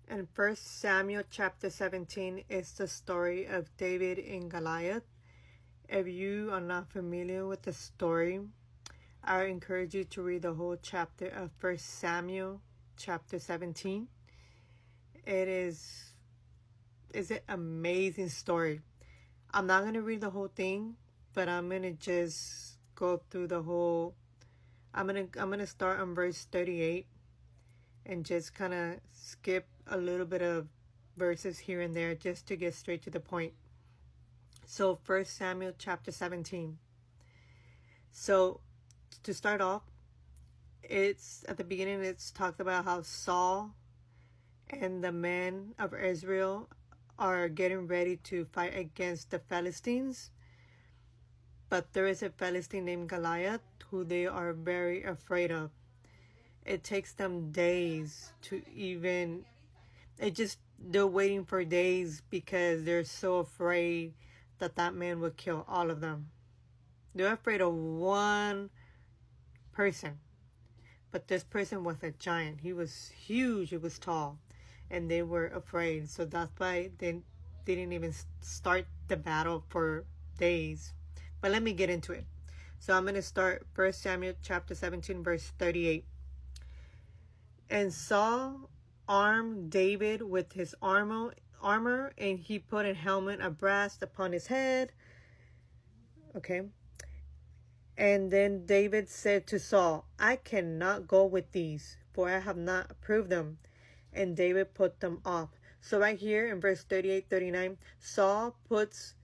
And First Samuel chapter 17 is the story of David and Goliath. If you are not familiar with the story, I encourage you to read the whole chapter of First Samuel chapter 17. It's an amazing story. I'm not going to read the whole thing, but I'm going to just go through the whole. I'm going to start on verse 38 and just kind of skip a little bit of verses here and there just to get straight to the point. So First Samuel chapter 17. So to start off, it's at the beginning it's talked about how Saul and the men of Israel are getting ready to fight against the Philistines. But there is a Philistine named Goliath who they are very afraid of. It takes them days to even, they're waiting for days because they're so afraid that that man would kill all of them. They're afraid of one person. But this person was a giant. He was huge. He was tall. And they were afraid. So that's why they didn't even start the battle for days. But let me get into it. So I'm going to start 1 Samuel chapter 17 verse 38. And Saul armed David with his armor, and he put a helmet of brass upon his head. Okay. And then David said to Saul, I cannot go with these, for I have not approved them. And David put them off. So right here in verse 38, 39, Saul puts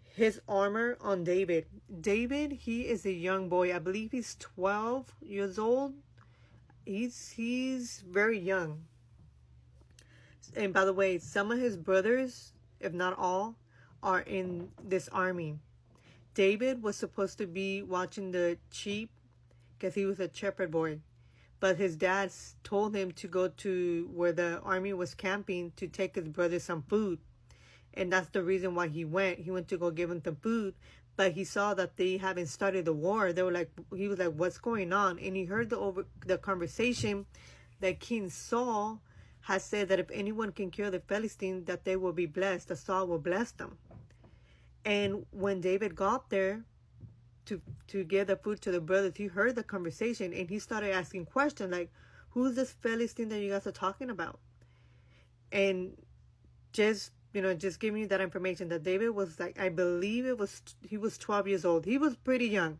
his armor on David. David, he is a young boy. I believe he's 12 years old. He's very young. And by the way, some of his brothers, if not all, are in this army. David was supposed to be watching the sheep because he was a shepherd boy. But his dad told him to go to where the army was camping to take his brother some food. And that's the reason why he went. He went to go give him some food. But he saw that they haven't started the war. He was like, what's going on? And he heard the conversation that King Saul has said that if anyone can kill the Philistines, that they will be blessed. That Saul will bless them. And when David got there to give the food to the brothers, he heard the conversation and he started asking questions like, who's this Philistine that you guys are talking about? And just giving you that information that David was like, I believe he was 12 years old. He was pretty young.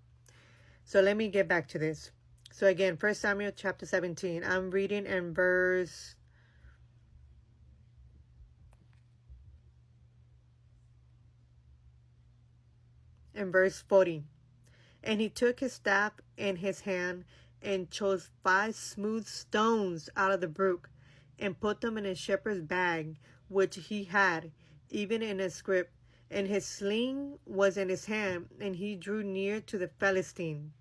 So let me get back to this. So again, 1 Samuel chapter 17. I'm reading in verse 40. And he took his staff in his hand and chose 5 smooth stones out of the brook and put them in a shepherd's bag, which he had, even in his scrip. And his sling was in his hand, and he drew near to the Philistine.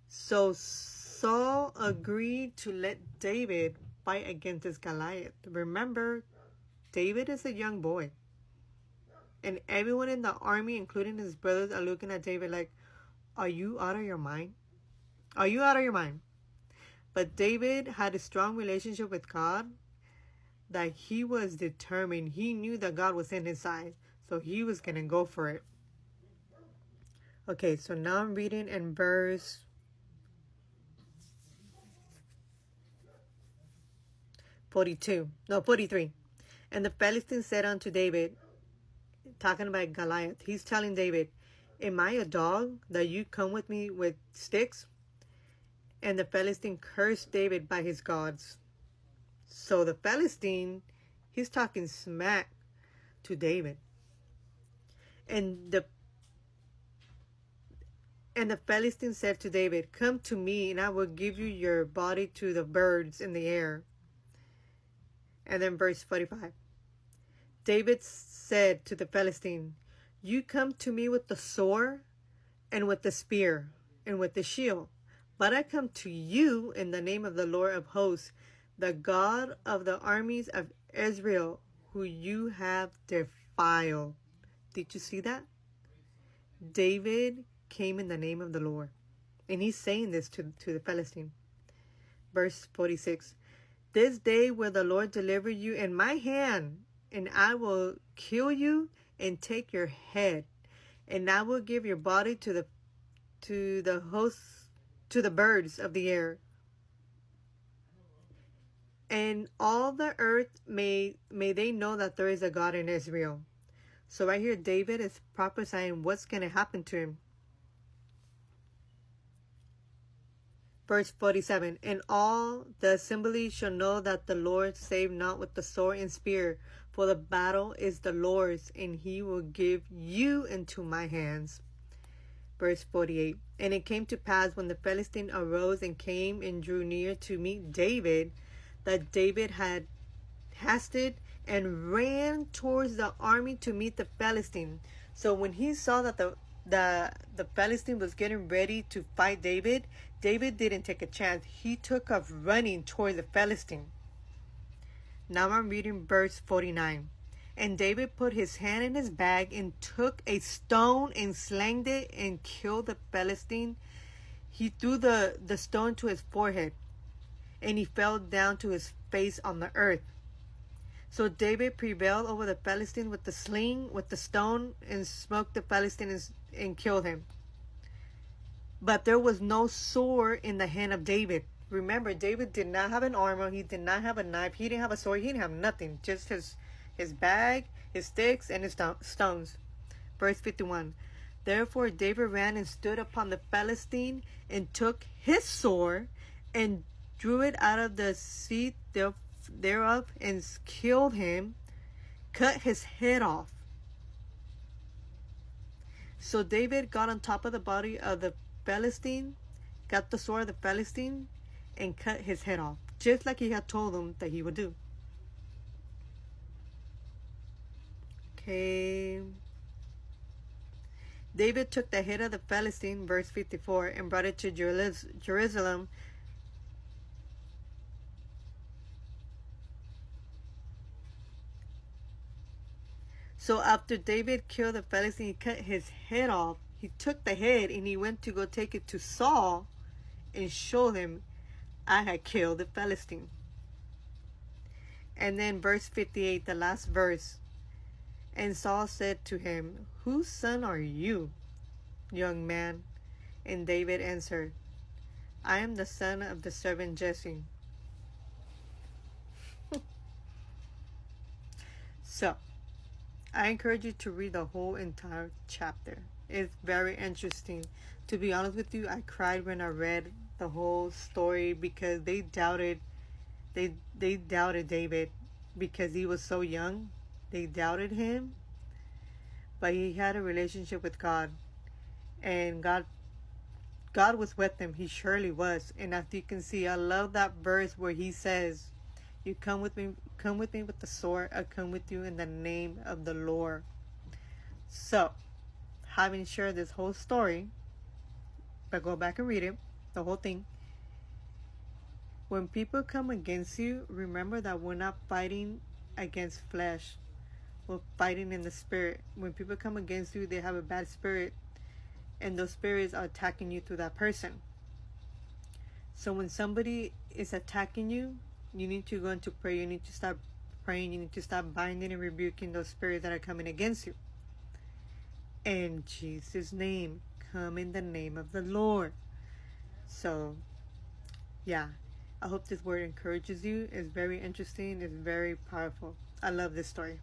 So Saul agreed to let David fight against this Goliath. Remember, David is a young boy. And everyone in the army, including his brothers, are looking at David like, are you out of your mind? Are you out of your mind? But David had a strong relationship with God, that he was determined. He knew that God was in his side, so he was going to go for it. Okay, so now I'm reading in verse 43. And the Philistine said unto David, talking about Goliath, he's telling David, am I a dog that you come with me with sticks? And the Philistine cursed David by his gods. So the Philistine, he's talking smack to David. And the Philistine said to David, come to me and I will give you your body to the birds in the air. And then verse 45. David said to the Philistine, you come to me with the sword and with the spear and with the shield, but I come to you in the name of the Lord of hosts, the God of the armies of Israel, who you have defiled. Did you see that? David came in the name of the Lord. And he's saying this to the Philistine. Verse 46. This day will the Lord deliver you in my hand, and I will kill you and take your head, and I will give your body to the hosts to the birds of the air, and all the earth may they know that there is a God in Israel. So right here David is prophesying what's going to happen to him. Verse 47, and all the assembly shall know that the Lord saved not with the sword and spear, for the battle is the Lord's, and he will give you into my hands. Verse 48, and it came to pass when the Philistine arose and came and drew near to meet David, that David had hasted and ran towards the army to meet the Philistine. So when he saw that the Philistine was getting ready to fight David, David didn't take a chance. He took off running towards the Philistine. Now I'm reading verse 49. And David put his hand in his bag and took a stone and slanged it and killed the Philistine. He threw the stone to his forehead, and he fell down to his face on the earth. So David prevailed over the Philistine with the sling, with the stone, and smote the Philistine and killed him. But there was no sword in the hand of David. Remember, David did not have an armor. He did not have a knife. He didn't have a sword. He didn't have nothing. Just his bag, his sticks, and his stones. Verse 51. Therefore David ran and stood upon the Philistine and took his sword and drew it out of the seat thereof and killed him, cut his head off. So David got on top of the body of the Philistine, got the sword of the Philistine, and cut his head off, just like he had told him that he would do. Okay. David took the head of the Philistine, verse 54, and brought it to Jerusalem. So after David killed the Philistine, he cut his head off. He took the head and he went to go take it to Saul and show him, I had killed the Philistine. And then verse 58, the last verse. And Saul said to him, whose son are you, young man? And David answered, I am the son of the servant Jesse. So, I encourage you to read the whole entire chapter. It's very interesting. To be honest with you, I cried when I read the whole story because they doubted David because he was so young. They doubted him, but he had a relationship with God, and God was with him. He surely was. And as you can see, I love that verse where he says, you come with me with the sword. I come with you in the name of the Lord. So, having shared this whole story, but go back and read it, the whole thing. When people come against you, remember that we're not fighting against flesh. We're fighting in the spirit. When people come against you, they have a bad spirit, and those spirits are attacking you through that person. So when somebody is attacking you, you need to go into prayer. You need to start praying. You need to stop binding and rebuking those spirits that are coming against you. In Jesus' name, come in the name of the Lord. So, yeah, I hope this word encourages you. It's very interesting. It's very powerful. I love this story.